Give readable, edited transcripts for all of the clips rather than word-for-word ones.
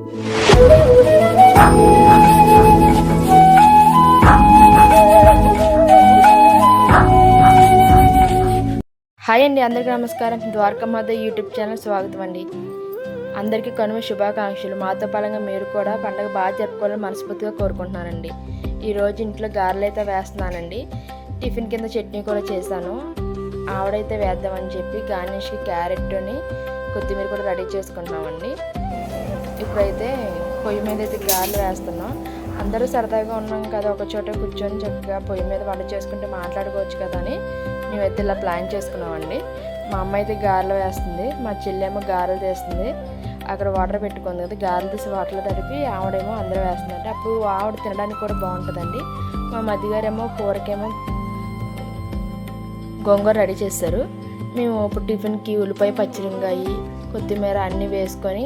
Hi అండి, అందరికీ నమస్కారం. ద్వారకామాత యూట్యూబ్ ఛానల్ స్వాగతం అండి. అందరికీ కనుమ శుభాకాంక్షలు. మాతో పాలంగా మీరు కూడా పండుగ బాగా జరుపుకోవాలని మనస్ఫూర్తిగా కోరుకుంటున్నానండి. ఈరోజు ఇంట్లో గారెలు అయితే వేస్తున్నానండి. టిఫిన్ కింద చట్నీ కూడా చేశాను. ఆవిడైతే వేద్దామని చెప్పి గార్నిష్కి క్యారెట్ని కొత్తిమీర కూడా రెడీ చేసుకుంటున్నామండి. ఇప్పుడైతే పొయ్యి మీద అయితే గారెలు వేస్తున్నాం. అందరూ సరదాగా ఉన్నాం కదా, ఒక చోట కూర్చొని చక్కగా పొయ్యి మీద వంట చేసుకుంటే మాట్లాడుకోవచ్చు కదా అని మేమైతే ఇలా ప్లాన్ చేసుకున్నామండి. మా అమ్మ అయితే గారెలు వేస్తుంది, మా చెల్లేమో గారెలు తీస్తుంది. అక్కడ వాటర్ పెట్టుకుంది కదా, గారెలు తీసి వాటర్లో తడిపి ఆవిడేమో అందరూ వేస్తుందంటే అప్పుడు ఆవిడ తినడానికి కూడా బాగుంటుందండి. మా మధ్యగారేమో కూరకేమో గోంగూర రెడీ చేస్తారు. మేము ఇప్పుడు టిఫిన్కి ఉల్లిపాయ, పచ్చిమిరపకాయ, కొత్తిమీర అన్నీ వేసుకొని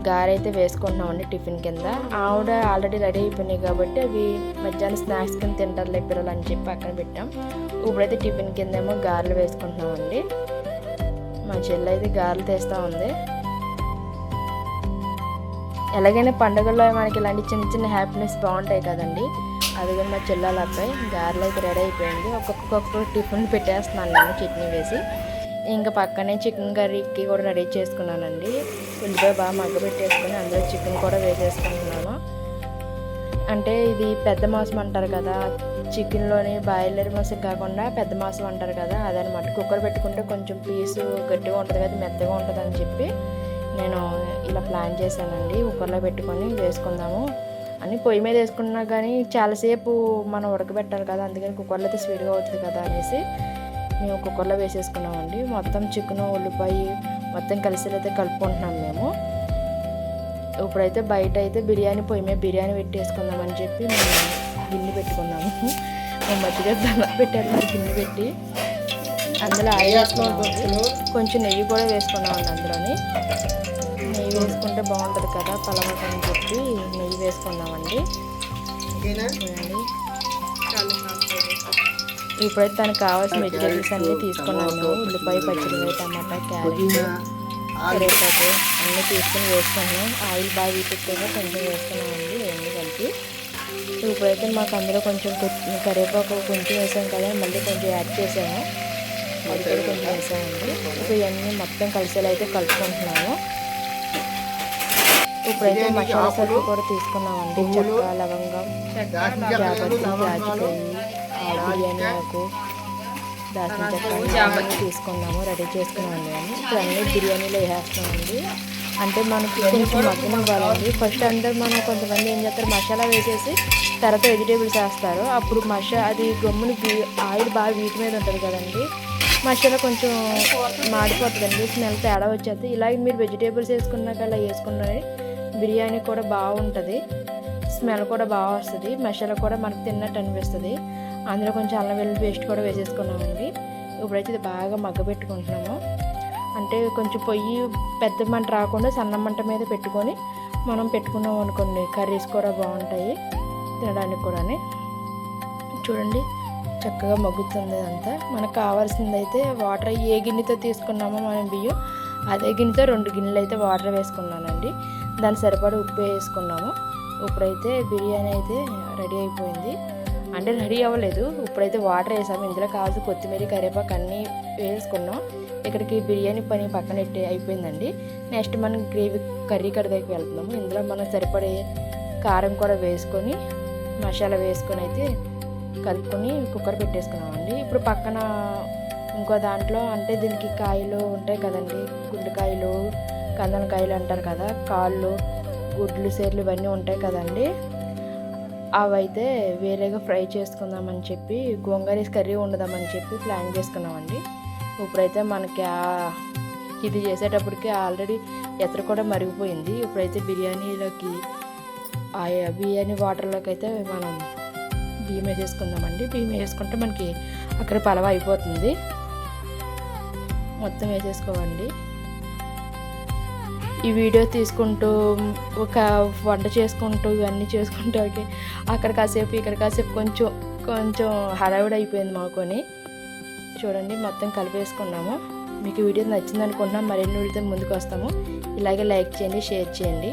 గారె అయితే వేసుకుంటున్నామండి టిఫిన్ కింద. ఆవిడ ఆల్రెడీ రెడీ అయిపోయినాయి కాబట్టి అవి మధ్యాహ్నం స్నాక్స్ కింద తింటారులే పిల్లలు అని చెప్పి పక్కన పెట్టాం. ఇప్పుడైతే టిఫిన్ కింద ఏమో గారెలు వేసుకుంటున్నామండి. మా చెల్లి అయితే గారెలు తీస్తూ ఉంది. ఎలాగైనా పండుగల్లో మనకి ఇలాంటి చిన్న చిన్న హ్యాపీనెస్ బాగుంటాయి కదండి. అది కూడా మా చెల్లెల అబ్బాయి గారెలు అయితే రెడీ అయిపోయింది. ఒక్కొక్క టిఫిన్ పెట్టేస్తున్నాను నేను చట్నీ వేసి. ఇంకా పక్కనే చికెన్ కర్రీకి కూడా రెడీ చేసుకున్నానండి. ఉల్లిపాయ బాగా మగ్గబెట్టేసుకొని అందులో చికెన్ కూడా వేసేసుకుంటున్నాను. అంటే ఇది పెద్ద మాంసం అంటారు కదా, చికెన్లోని బాయిలర్ మాంసం కాకుండా పెద్ద మాంసం అంటారు కదా, అదనమాట. కుక్కర్ పెట్టుకుంటే కొంచెం పీసు గట్టిగా ఉంటుంది కదా, మెత్తగా ఉంటుంది అని చెప్పి నేను ఇలా ప్లాన్ చేశానండి. కుక్కర్లో పెట్టుకొని వేసుకుందాము అని. పొయ్యి మీద వేసుకున్నా కానీ చాలాసేపు మనం ఉడకబెట్టాలి కదా, అందుకని కుక్కర్లో అయితే స్పీడ్గా అవుతుంది కదా అనేసి మేము కుక్కర్లో వేసేసుకున్నామండి. మొత్తం చికెను, ఉల్లిపాయ మొత్తం కలిసి అయితే కలుపుకుంటున్నాం మేము. ఇప్పుడైతే బయట అయితే బిర్యానీ పొయ్యి మీద బిర్యానీ పెట్టేసుకుందామని చెప్పి మేము గిన్నె పెట్టుకున్నాము. మేము మధ్యగా దండం పెట్టారు గిన్నె పెట్టి అందులో ఆయిల్ వేసుకున్నాము. కొంచెం నెయ్యి కూడా వేసుకున్నామండి. అందులోని నెయ్యి వేసుకుంటే బాగుంటుంది కదా పలవట అని చెప్పి నెయ్యి వేసుకున్నామండి. చూడండి, ఇప్పుడైతే తనకు కావాల్సిన వెజిటేబుల్స్ అన్నీ తీసుకున్నాము. ఉల్లిపాయ, పచ్చిమిరపకాయ, టమాటా, క్యారెట్, కరివేపాకు అన్నీ తీసుకుని వేసుకున్నాం. ఆయిల్ బాగా వీటిగా కొంచెం వేసుకున్నామండి రెండు కలిపి. ఇప్పుడైతే మాకు అందులో కొంచెం కరివేపాకు కొంచెం వేసాం కదా, మళ్ళీ కొంచెం యాడ్ చేసాము. అది కూడా కొంచెం వేసామండి. ఇప్పుడు ఇవన్నీ మొత్తం కలిసేలా అయితే కలుపుకుంటున్నాము. ఇప్పుడైతే మసాలా సరుకు కూడా తీసుకున్నామండి. చెక్క, లవంగం, జాపత్రి, జాజికాయ, బిర్యానీ ఆకు, దాల్చిన చెక్క తీసుకున్నాము, రెడీ చేసుకున్నామండి. ఇప్పుడు అన్నీ బిర్యానీలో వేసేస్తున్నామండి. అంటే మనకి కొంచెం మగ్గన ఇవ్వాలండి. ఫస్ట్ అందరు మనం కొంతమంది ఏం చేస్తారు, మసాలా వేసేసి తర్వాత వెజిటేబుల్స్ వేస్తారు. అప్పుడు అది గమ్ముని ఆయిల్ బాగా వీటి మీద ఉంటుంది కదండి, మసాలా కొంచెం మాడిపోతుందండి, స్మెల్ తేడా వచ్చేది. ఇలాగే మీరు వెజిటేబుల్స్ వేసుకున్నాక అలా వేసుకున్నది బిర్యానీ కూడా బాగుంటుంది, స్మెల్ కూడా బాగా వస్తుంది, మసాలా కూడా మనకు తిన్నట్టు అనిపిస్తుంది. అందులో కొంచెం అల్లం వెల్లుల్లి పేస్ట్ కూడా వేసేసుకున్నామండి. ఇప్పుడైతే ఇది బాగా మగ్గబెట్టుకుంటున్నాము. అంటే కొంచెం పొయ్యి పెద్ద మంట రాకుండా సన్న మంట మీద పెట్టుకొని మనం పెట్టుకున్నాం అనుకోండి, కర్రీస్ కూడా బాగుంటాయి తినడానికి కూడా. చూడండి, చక్కగా మగ్గుతుంది అంతా. మనకు కావాల్సింది అయితే వాటర్ ఏ గిన్నెతో తీసుకున్నామో మనం బియ్యం, అదే గిన్నెతో 2 గిన్నెలు అయితే వాటర్ వేసుకున్నానండి. దానికి సరిపడా ఉప్పు వేసుకున్నాము. ఇప్పుడైతే బిర్యానీ అయితే రెడీ అయిపోయింది. అంటే రెడీ అవ్వలేదు, ఇప్పుడైతే వాటర్ వేసాము. ఇందులో కావాల్సిన కొత్తిమీర, కరివేపాకు అన్నీ వేసుకున్నాం. ఇక్కడికి బిర్యానీ పని పక్కన అయిపోయిందండి. నెక్స్ట్ మనం కర్రీ దగ్గరికి వెళ్తున్నాము. ఇందులో మనం సరిపడే కారం కూడా వేసుకొని మసాలా వేసుకొని అయితే కలుపుకొని కుక్కర్ పెట్టేసుకున్నామండి. ఇప్పుడు పక్కన ఇంకో దాంట్లో అంటే దీనికి కాయలు ఉంటాయి కదండి, గుండెకాయలు, కందనకాయలు అంటారు కదా, కాళ్ళు, గుడ్లు, సేర్లు ఇవన్నీ ఉంటాయి కదండి, అవైతే వేరేగా ఫ్రై చేసుకుందామని చెప్పి గోంగూర కర్రీ వండుదామని చెప్పి ప్లాన్ చేసుకున్నామండి. ఇప్పుడైతే మనకి ఇది చేసేటప్పటికి ఆల్రెడీ ఎసరు కూడా మరిగిపోయింది. ఇప్పుడైతే బిర్యానీలోకి బిర్యానీ వాటర్లోకి అయితే మనం బియ్యం వేసేసుకుందామండి. బియ్యం వేసుకుంటే మనకి అక్కడ పలవ అయిపోతుంది. మొత్తం వేసేసుకోవండి. ఈ వీడియో తీసుకుంటూ ఒక వంట చేసుకుంటూ ఇవన్నీ చేసుకుంటూ అక్కడ కాసేపు ఇక్కడ కాసేపు కొంచెం హడావిడి అయిపోయింది మాకొని. చూడండి, మొత్తం కలిపేసుకున్నాము. మీకు వీడియో నచ్చింది అనుకుంటున్నాం. మరిన్ని వీడియోతో ముందుకు వస్తాము. ఇలాగే లైక్ చేయండి, షేర్ చేయండి.